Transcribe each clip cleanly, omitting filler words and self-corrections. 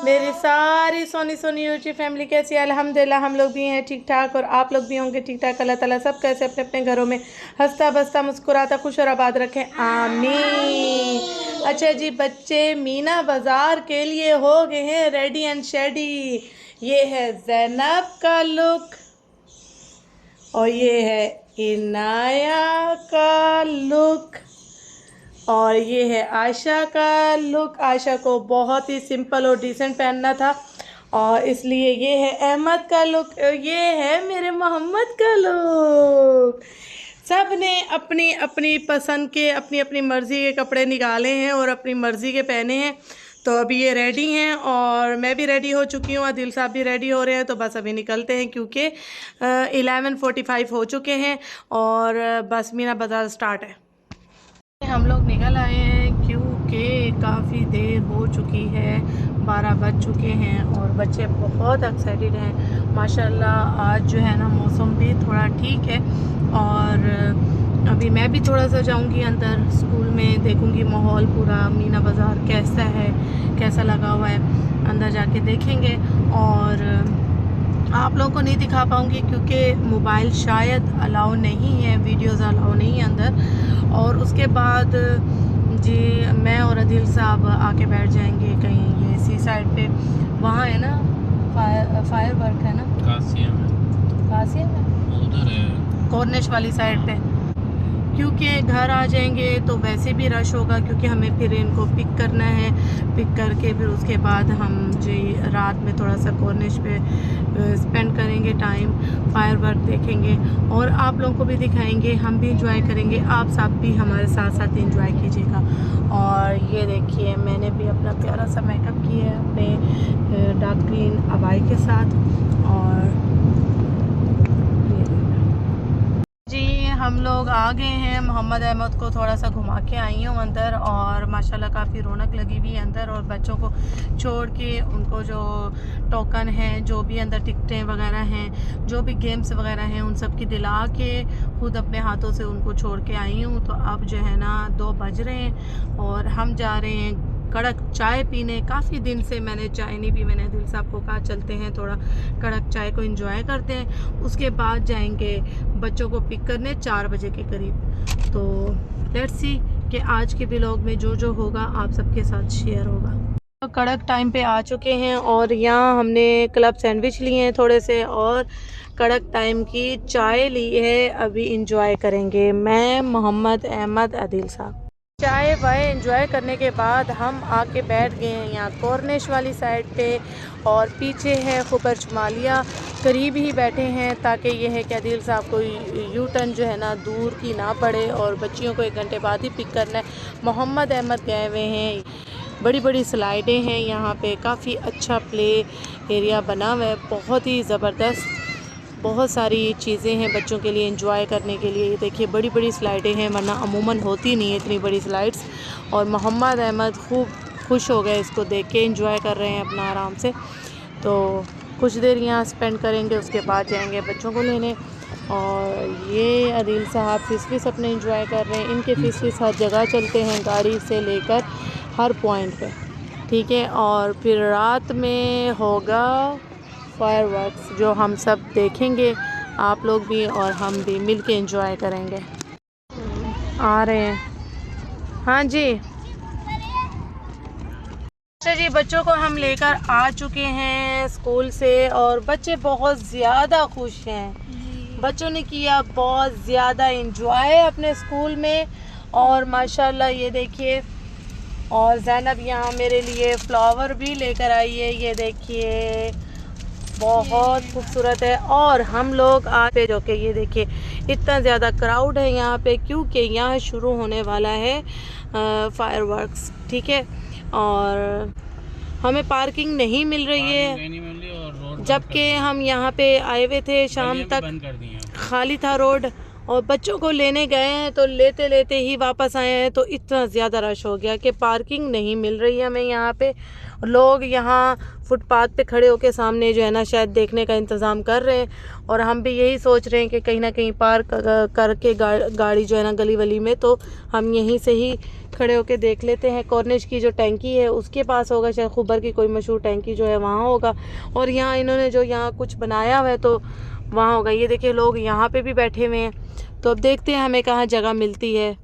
मेरी सारी Soni Soni YouTube family कैसी है? अल्हम्दुलिल्लाह हम लोग भी हैं ठीक ठाक और आप लोग भी होंगे ठीक ठाक। अल्लाह ताला सब कैसे अपने अपने घरों में हंसता बसता मुस्कुराता खुश और आबाद रखें, आमीन। अच्छा जी, बच्चे मीना बाज़ार के लिए हो गए हैं रेडी एंड शेडी। ये है ज़ैनब का लुक और ये है इनाया का लुक और ये है आयशा का लुक। आयशा को बहुत ही सिंपल और डिसेंट पहनना था और इसलिए ये है अहमद का लुक, ये है मेरे मोहम्मद का लुक। सब ने अपनी अपनी पसंद के अपनी अपनी मर्ज़ी के कपड़े निकाले हैं और अपनी मर्ज़ी के पहने हैं। तो अभी ये रेडी हैं और मैं भी रेडी हो चुकी हूँ, आदिल साहब भी रेडी हो रहे हैं। तो बस अभी निकलते हैं क्योंकि 11:45 हो चुके हैं और बस मीना बाज़ार स्टार्ट है। हम लोग निकल आए हैं क्योंकि काफ़ी देर हो चुकी है, 12 बज चुके हैं और बच्चे बहुत एक्साइटेड हैं माशाल्लाह। आज जो है ना मौसम भी थोड़ा ठीक है और अभी मैं भी थोड़ा सा जाऊंगी अंदर स्कूल में, देखूंगी माहौल पूरा मीना बाज़ार कैसा है, कैसा लगा हुआ है, अंदर जाके देखेंगे। और आप लोगों को नहीं दिखा पाऊँगी क्योंकि मोबाइल शायद अलाउ नहीं है, वीडियोज़ अलाउ नहीं है अंदर। और उसके बाद जी मैं और अदिल साहब आके बैठ जाएंगे कहीं ये सी साइड पे, वहाँ है ना फायर वर्क है ना, कासिया में उधर है कॉर्निश वाली साइड पे। क्योंकि घर आ जाएंगे तो वैसे भी रश होगा क्योंकि हमें फिर इनको पिक करना है, पिक करके फिर उसके बाद हम जी रात में थोड़ा सा कॉर्निश पे स्पेंड करेंगे टाइम, फायर वर्क देखेंगे और आप लोगों को भी दिखाएंगे, हम भी इंजॉय करेंगे, आप सब भी हमारे साथ साथ इंजॉय कीजिएगा। और ये देखिए मैंने भी अपना प्यारा सा मेकअप किया है अपने डार्क ग्रीन अबाई के साथ। और हम लोग आ गए हैं, मोहम्मद अहमद को थोड़ा सा घुमा के आई हूँ अंदर और माशाल्लाह काफ़ी रौनक लगी हुई है अंदर। और बच्चों को छोड़ के उनको जो टोकन है, जो भी अंदर टिकटें वगैरह हैं, जो भी गेम्स वगैरह हैं, उन सब की दिला के खुद अपने हाथों से उनको छोड़ के आई हूँ। तो अब जो है ना 2 बज रहे हैं और हम जा रहे हैं कड़क चाय पीने। काफ़ी दिन से मैंने चाय नहीं पी, मैंने दिल साहब को कहा चलते हैं थोड़ा कड़क चाय को एंजॉय करते हैं। उसके बाद जाएंगे बच्चों को पिक करने 4 बजे के करीब। तो लेट्स सी कि आज के व्लॉग में जो जो होगा आप सबके साथ शेयर होगा। तो कड़क टाइम पे आ चुके हैं और यहाँ हमने क्लब सैंडविच लिए हैं थोड़े से और कड़क टाइम की चाय ली है। अभी इंजॉय करेंगे मैं, मोहम्मद अहमद, आदिल साहब। चाय वाय एंजॉय करने के बाद हम आके बैठ गए हैं यहाँ कॉर्निश वाली साइड पे और पीछे है खुबर चमालिया, करीब ही बैठे हैं ताकि ये है कि आदिल साहब को यू टर्न जो है ना दूर की ना पड़े और बच्चियों को 1 घंटे बाद ही पिक करना है। मोहम्मद अहमद गए हुए हैं, बड़ी बड़ी स्लाइडें हैं यहाँ पे, काफ़ी अच्छा प्ले एरिया बना हुआ है, बहुत ही ज़बरदस्त, बहुत सारी चीज़ें हैं बच्चों के लिए एंजॉय करने के लिए। ये देखिए बड़ी बड़ी स्लाइडें हैं, वरना अमूमन होती नहीं है इतनी बड़ी स्लाइड्स। और मोहम्मद अहमद खूब खुश हो गए इसको देख के, एंजॉय कर रहे हैं अपना आराम से। तो कुछ देर यहाँ स्पेंड करेंगे, उसके बाद जाएंगे बच्चों को लेने। और ये आदिल साहब फिस अपने एंजॉय कर रहे हैं, इनके फिस हर जगह चलते हैं गाड़ी से लेकर हर पॉइंट पे, ठीक है। और फिर रात में होगा फायर वर्क्स जो हम सब देखेंगे, आप लोग भी और हम भी मिल के एंजॉय करेंगे। आ रहे हैं, हाँ जी। अच्छा जी, बच्चों को हम लेकर आ चुके हैं स्कूल से और बच्चे बहुत ज़्यादा खुश हैं। बच्चों ने किया बहुत ज़्यादा एंजॉय अपने स्कूल में और माशाल्लाह ये देखिए। और ज़ैनब यहाँ मेरे लिए फ्लावर भी लेकर आई है, ये देखिए बहुत खूबसूरत है। और हम लोग आज पे जो कि ये देखिए इतना ज़्यादा क्राउड है यहाँ पे क्योंकि यहाँ शुरू होने वाला है फायर वर्क्स, ठीक है। और हमें पार्किंग नहीं मिल रही है, जबकि हम यहाँ पे आए हुए थे शाम तक, खाली था रोड। और बच्चों को लेने गए हैं तो लेते लेते ही वापस आए हैं तो इतना ज़्यादा रश हो गया कि पार्किंग नहीं मिल रही है हमें यहाँ पे। लोग यहाँ फुटपाथ पे खड़े होके सामने जो है ना शायद देखने का इंतज़ाम कर रहे हैं, और हम भी यही सोच रहे हैं कि कहीं ना कहीं पार्क करके गाड़ी जो है ना गली वली में, तो हम यहीं से ही खड़े होके देख लेते हैं। कॉर्निश की जो टैंकी है उसके पास होगा, शायद खुबर की कोई मशहूर टैंकी जो है वहाँ होगा, और यहाँ इन्होंने जो यहाँ कुछ बनाया हुआ है तो वहाँ होगा। ये देखिए लोग यहाँ पे भी बैठे हुए हैं, तो अब देखते हैं हमें कहाँ जगह मिलती है।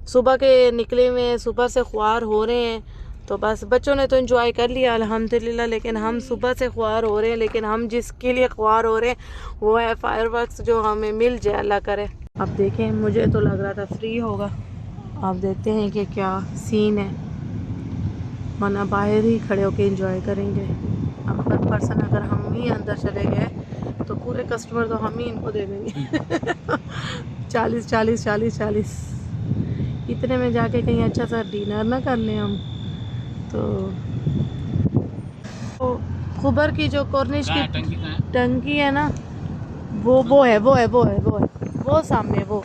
सुबह के निकले हुए हैं, सुबह से ख्वार हो रहे हैं, तो बस बच्चों ने तो एंजॉय कर लिया अल्हम्दुलिल्लाह, लेकिन हम सुबह से ख्वार हो रहे हैं। लेकिन हम जिसके लिए ख्वार हो रहे हैं वो है फायरवर्क्स, जो हमें मिल जाए अल्लाह करे। अब देखें, मुझे तो लग रहा था फ्री होगा, अब देखते हैं कि क्या सीन है, वरना बाहर ही खड़े होकर एंजॉय करेंगे। अब पर पर्सन अगर हम ही अंदर चले गए तो पूरे कस्टमर तो हम ही इनको दे देंगे 40 40 40 40 इतने में जाके कहीं अच्छा सा डिनर ना कर लें हम तो। खुबर की जो कॉर्निश की टंकी है ना, वो सामने वो,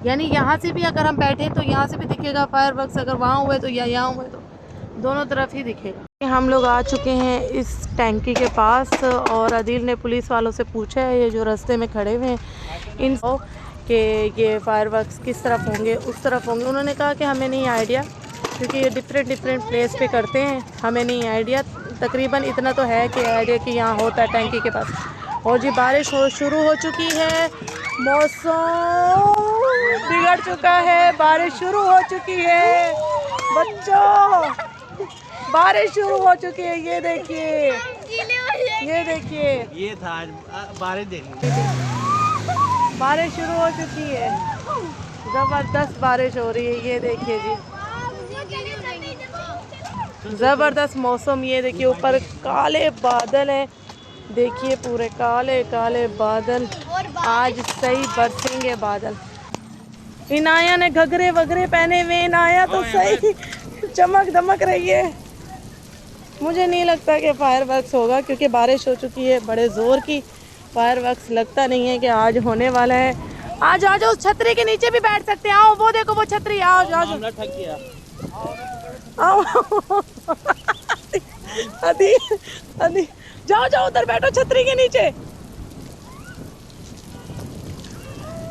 यानी यहाँ से भी अगर हम बैठे तो यहाँ से भी दिखेगा फायरवर्क्स, अगर वहाँ हुए तो या यहाँ हुए तो दोनों तरफ ही दिखेगा। हम लोग आ चुके हैं इस टैंकी के पास, और अदील ने पुलिस वालों से पूछा है, ये जो रास्ते में खड़े हुए हैं इन कि ये फायरवर्क्स किस तरफ होंगे, उस तरफ होंगे। उन्होंने कहा कि हमें नहीं आइडिया, क्योंकि ये डिफरेंट प्लेस पे करते हैं, हमें नहीं आइडिया। तकरीबन इतना तो है कि आइडिया कि यहाँ होता है टैंकी के पास। और जी बारिश शुरू हो चुकी है, मौसम बिगड़ चुका है, बारिश शुरू हो चुकी है बच्चों, बारिश शुरू हो चुकी है। ये देखिए, ये था बारिश देखने, बारिश शुरू हो चुकी है, ज़बरदस्त बारिश हो रही है। ये देखिए जी, ज़बरदस्त मौसम। ये देखिए ऊपर काले बादल हैं, देखिए पूरे काले काले बादल, आज सही बरसेंगे बादल। इनाया ने घगरे वगरे पहने हुए, इनाया तो सही चमक दमक रही है। मुझे नहीं लगता कि फायरवर्क्स होगा, क्योंकि बारिश हो चुकी है बड़े ज़ोर की। फायरवर्क्स लगता नहीं है कि आज होने वाला है। आज आ जाओ, उस छतरी के नीचे भी बैठ सकते हैं। आओ, वो देखो वो छतरी, आओ जाओ आओ अदी अदी जाओ जाओ उधर बैठो छतरी के नीचे।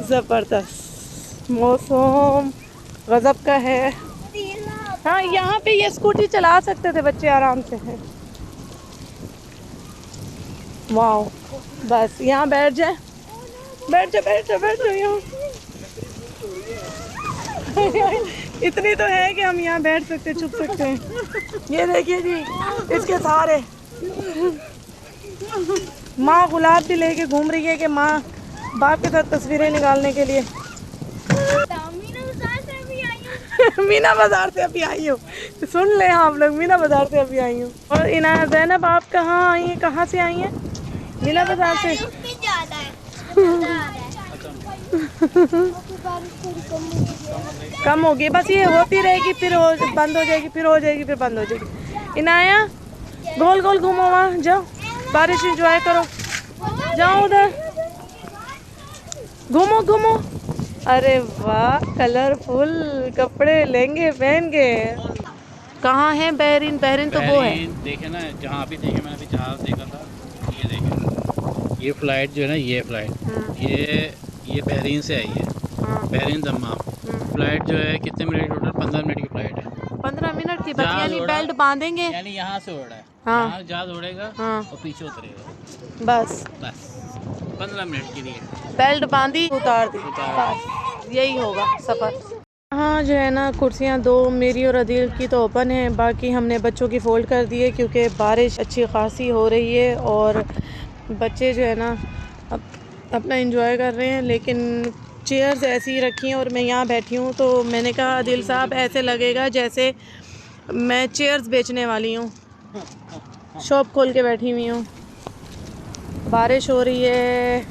जबरदस्त मौसम गजब का है। हाँ, यहाँ पे ये स्कूटी चला सकते थे बच्चे आराम से हैं। वाओ, बस यहाँ बैठ जाए, बैठ जाओ यहाँ इतनी तो है कि हम यहाँ बैठ सकते, छुप सकते हैं। ये देखिए जी, इसके सहारे माँ गुलाब भी लेके घूम रही है कि माँ बाप के साथ तस्वीरें निकालने के लिए। मीना बाजार से अभी आई हूँ, सुन ले आप लोग, मीना बाजार से अभी आई हूँ। और इनाया ज़ैनब, आप कहाँ आई हैं, कहाँ से आई हैं? मीना बाजार से। कम होगी, बस ये होती रहेगी, फिर बंद हो जाएगी, फिर हो जाएगी, फिर बंद हो जाएगी। इनाया गोल गोल घूमो, वहाँ जाओ, बारिश एंजॉय करो, जाओ उधर घूमो घूमो। अरे वाह, कलरफुल कपड़े लेंगे पहन के। कहाँ है बहरीन? बहरीन तो वो है, देखे ना जहाँ भी देखे, मैंने अभी जहाज देखा था। ये देखे, ये फ्लाइट जो है ना, ये फ्लाइट ये बहरीन से आई है, बहरीन दम्माम। फ्लाइट जो है कितने मिनट, टोटल 15 मिनट की फ्लाइट है। 15 मिनट की, बस यानी बेल्ट बांधेंगे, यानी यहाँ से उड़ रहा है, हाँ, जहाज उड़ेगा और पीछे उतरेगा, बस 15 मिनट के लिए बेल्ट बांधी, उतार दी, बस यही होगा सफ़र। हाँ जो है ना, कुर्सियाँ दो मेरी और अदील की तो ओपन है, बाकी हमने बच्चों की फ़ोल्ड कर दी है, क्योंकि बारिश अच्छी खासी हो रही है और बच्चे जो है ना अपना एंजॉय कर रहे हैं। लेकिन चेयर्स ऐसी ही रखी हैं और मैं यहाँ बैठी हूँ, तो मैंने कहा अदील साहब ऐसे लगेगा जैसे मैं चेयर्स बेचने वाली हूँ, शॉप खोल के बैठी हुई हूँ। बारिश हो रही है।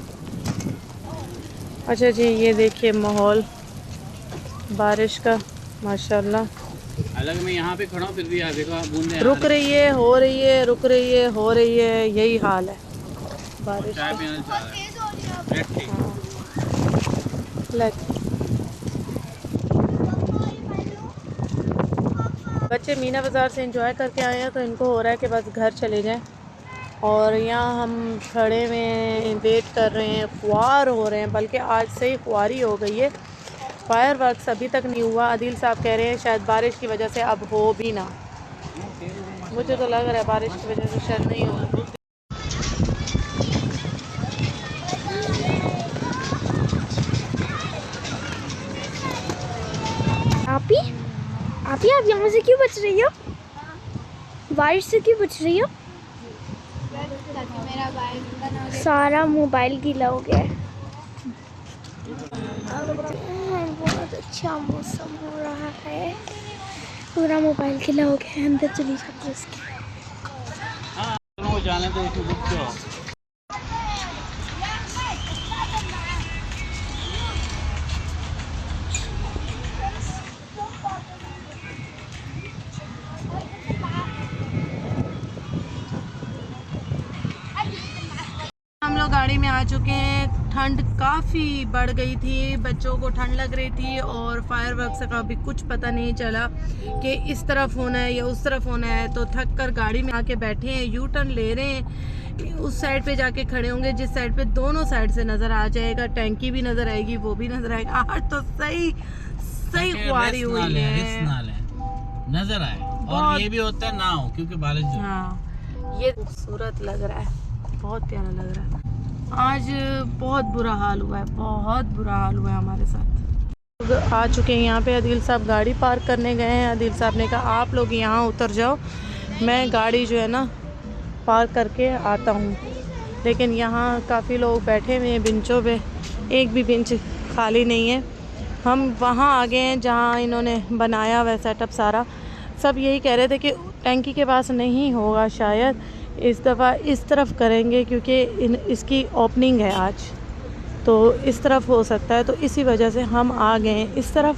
अच्छा जी, ये देखिए माहौल बारिश का, माशाल्लाह। अलग मैं यहाँ पे खड़ा हूँ, फिर भी यहाँ देखो बूंदे रुक रही है, हो रही है, रुक रही है, हो रही है, यही हाल है बारिश का। बच्चे मीना बाज़ार से एंजॉय करके आए हैं तो इनको हो रहा है कि बस घर चले जाएं। और यहाँ हम खड़े में वेट कर रहे हैं, ख्वार हो रहे हैं, बल्कि आज से ही ख्वारी हो गई है। फायर वर्क्स अभी तक नहीं हुआ। आदिल साहब कह रहे हैं शायद बारिश की वजह से अब हो भी ना। मुझे तो लग रहा है बारिश की वजह से शायद नहीं होगा। आप यहाँ से क्यों बच रही हो? बारिश से क्यों बच रही हो? सारा मोबाइल गीला हो गया है। बहुत अच्छा मौसम हो रहा है, पूरा मोबाइल गीला हो गया है। अंदर चली जाती है उसके। वो जाने तो इसमें रुक जाओ। हम लोग गाड़ी में आ चुके हैं। ठंड काफ़ी बढ़ गई थी, बच्चों को ठंड लग रही थी और फायर वर्क्स का भी कुछ पता नहीं चला कि इस तरफ होना है या उस तरफ होना है। तो थक कर गाड़ी में आके बैठे हैं, यू टर्न ले रहे हैं। उस साइड पे जाके खड़े होंगे जिस साइड पे दोनों साइड से नज़र आ जाएगा, टैंकी भी नज़र आएगी, वो भी नज़र आएगा। आज तो सही ख्वारी हुई है, नजर आए। और ये भी होता है ना हो क्योंकि बारिश जो हाँ, ये खूबसूरत लग रहा है, बहुत प्यारा लग रहा है। आज बहुत बुरा हाल हुआ है, बहुत बुरा हाल हुआ है हमारे साथ। आ चुके हैं यहाँ पे। आदिल साहब गाड़ी पार्क करने गए हैं। आदिल साहब ने कहा आप लोग यहाँ उतर जाओ, मैं गाड़ी जो है ना पार्क करके आता हूँ। लेकिन यहाँ काफ़ी लोग बैठे हुए हैं बेंचों पे, एक भी बेंच खाली नहीं है। हम वहाँ आ गए हैं जहाँ इन्होंने बनाया हुआ सेटअप सारा। सब यही कह रहे थे कि टैंकी के पास नहीं होगा, शायद इस दफ़ा इस तरफ करेंगे क्योंकि इसकी ओपनिंग है आज, तो इस तरफ हो सकता है। तो इसी वजह से हम आ गए इस तरफ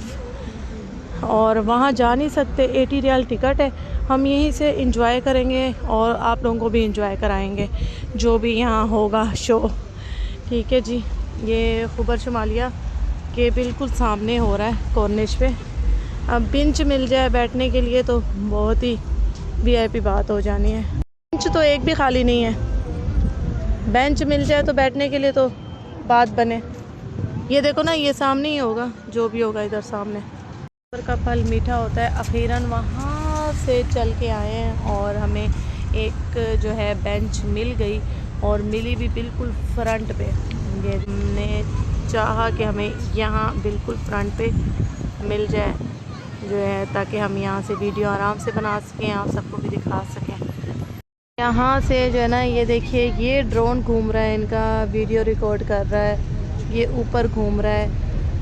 और वहाँ जा नहीं सकते। 80 रियाल टिकट है। हम यहीं से इंजॉय करेंगे और आप लोगों को भी इंजॉय कराएंगे जो भी यहाँ होगा शो। ठीक है जी। ये खुबर शुमालिया के बिल्कुल सामने हो रहा है कॉर्निश पे। अब बेंच मिल जाए बैठने के लिए तो बहुत ही VIP बात हो जानी है। बेंच तो एक भी खाली नहीं है। बेंच मिल जाए तो बैठने के लिए तो बात बने। ये देखो ना, ये सामने ही होगा जो भी होगा इधर सामने। सफ़र का फल मीठा होता है। अखीरन वहाँ से चल के आए हैं और हमें एक जो है बेंच मिल गई और मिली भी बिल्कुल फ्रंट पे। ये हमने चाहा कि हमें यहाँ बिल्कुल फ्रंट पे मिल जाए जो है, ताकि हम यहाँ से वीडियो आराम से बना सकें, आप सबको भी दिखा सकें। यहाँ से जो है ना, ये देखिए ये ड्रोन घूम रहा है, इनका वीडियो रिकॉर्ड कर रहा है, ये ऊपर घूम रहा है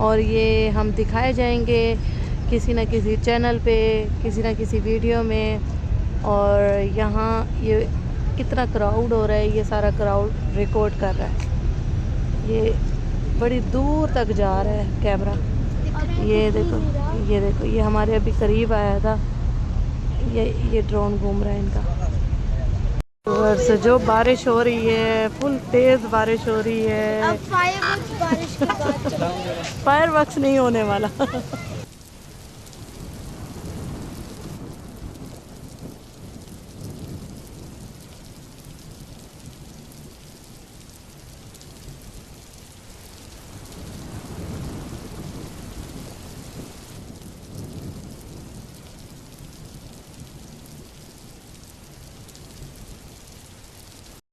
और ये हम दिखाए जाएंगे किसी न किसी चैनल पे, किसी न किसी वीडियो में। और यहाँ ये कितना क्राउड हो रहा है, ये सारा क्राउड रिकॉर्ड कर रहा है। ये बड़ी दूर तक जा रहा है कैमरा। ये देखो, ये देखो, ये हमारे अभी करीब आया था। ये ड्रोन घूम रहा है इनका। और से जो बारिश हो रही है, फुल तेज़ बारिश हो रही है। अब फायरवर्क्स बारिश के बाद चलेंगे। फायर वर्क्स नहीं होने वाला।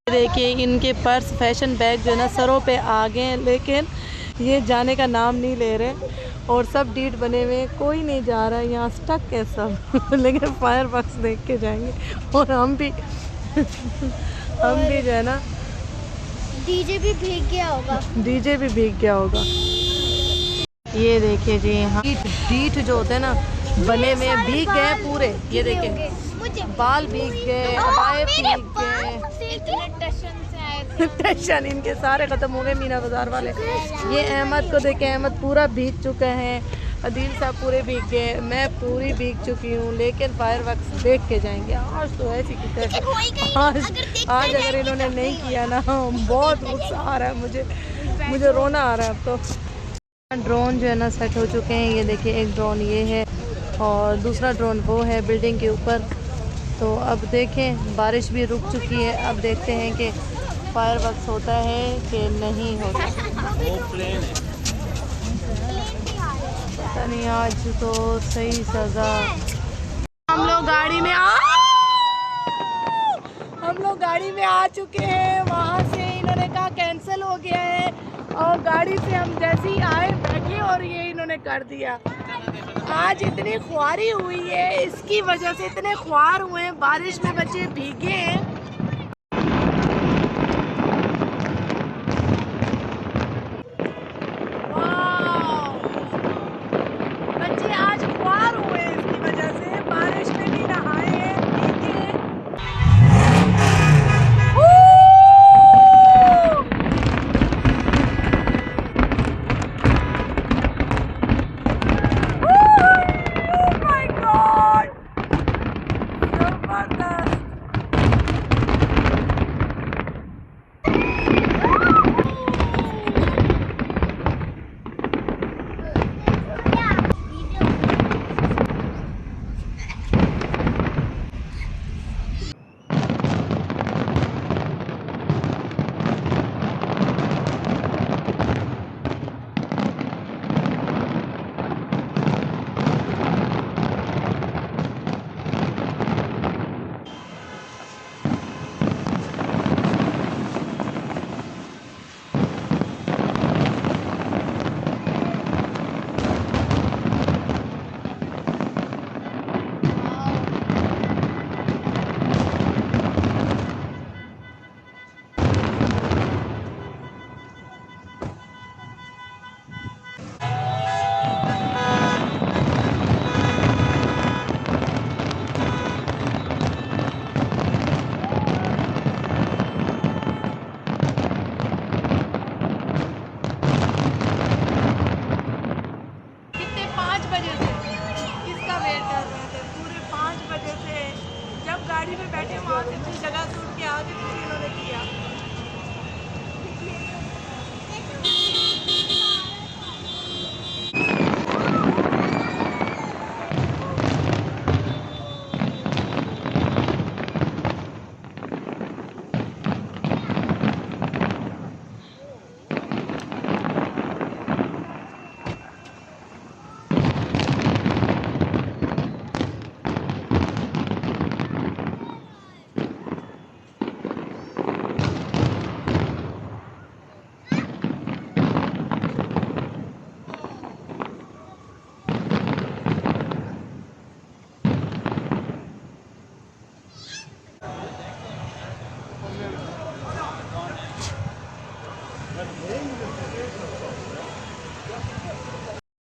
देखिए इनके पर्स, फैशन बैग जो है ना सरों पे आ गए हैं, लेकिन ये जाने का नाम नहीं ले रहे और सब डीट बने हुए हैं, कोई नहीं जा रहा है, यहाँ स्टक है सब। लेकिन फायर वर्क्स देख के जाएंगे और हम भी जो है ना, डीजे भी भीग गया होगा। डीजे भी भीग गया होगा। ये देखिए जी, यहाँ डीट जो होते हैं ना बने में भीग गए पूरे। ये देखिए बाल भीग गए, अबाए भीग गए। टशन इनके सारे ख़त्म हो गए, मीना बाज़ार वाले। ये अहमद को देखे, अहमद पूरा भीग चुका है। अदील साहब पूरे भीग गए, मैं पूरी भीग चुकी हूँ। लेकिन फायर वर्क्स देख के जाएंगे आज तो ऐसी की तैसी। आज अगर इन्होंने नहीं किया ना, बहुत गुस्सा आ रहा है मुझे रोना आ रहा है अब तो। ड्रोन जो है ना सेट हो चुके हैं। ये देखिए एक ड्रोन ये है और दूसरा ड्रोन वो है बिल्डिंग के ऊपर। तो अब देखें, बारिश भी रुक चुकी है, अब देखते हैं कि फायर वर्क्स होता है कि नहीं होता। वो प्लेन है। पता नहीं, आज तो सही सज़ा। हम लोग गाड़ी में आ चुके हैं। वहाँ से इन्होंने कहा कैंसिल हो गया है, और गाड़ी से हम जैसे ही आए बैठे और ये इन्होंने कर दिया। आज इतनी ख्वारी हुई है, इसकी वजह से इतने ख्वार हुए हैं, बारिश में बच्चे भीगे हैं। वाह! बच्चे आज ख्वार हुए हैं, इसकी वजह से बारिश में भी नहाए हैं, भीगे हैं। Oh my God! जबरदस्त! कितने 5 बजे से इसका वेट कर रहे थे, पूरे 5 बजे से। जब गाड़ी में बैठे वहाँ से अपनी जगह से उठ के आगे पीछे इन्होंने किया।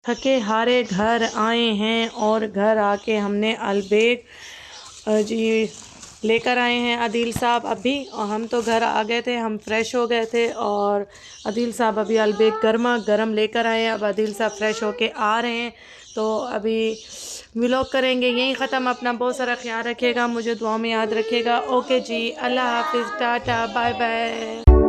थके हारे घर आए हैं, और घर आके हमने अलबेग जी लेकर आए हैं अदील साहब अभी, और हम तो घर आ गए थे, हम फ्रेश हो गए थे, और अदील साहब अभी अलबेग गर्मा गर्म लेकर आए हैं। अब अदील साहब फ्रेश होके आ रहे हैं, तो अभी व्लॉग करेंगे यहीं ख़त्म। अपना बहुत सारा ख्याल रखिएगा, मुझे दुआ में याद रखिएगा। ओके जी, अल्लाह हाफिज़, टाटा, बाय बाय।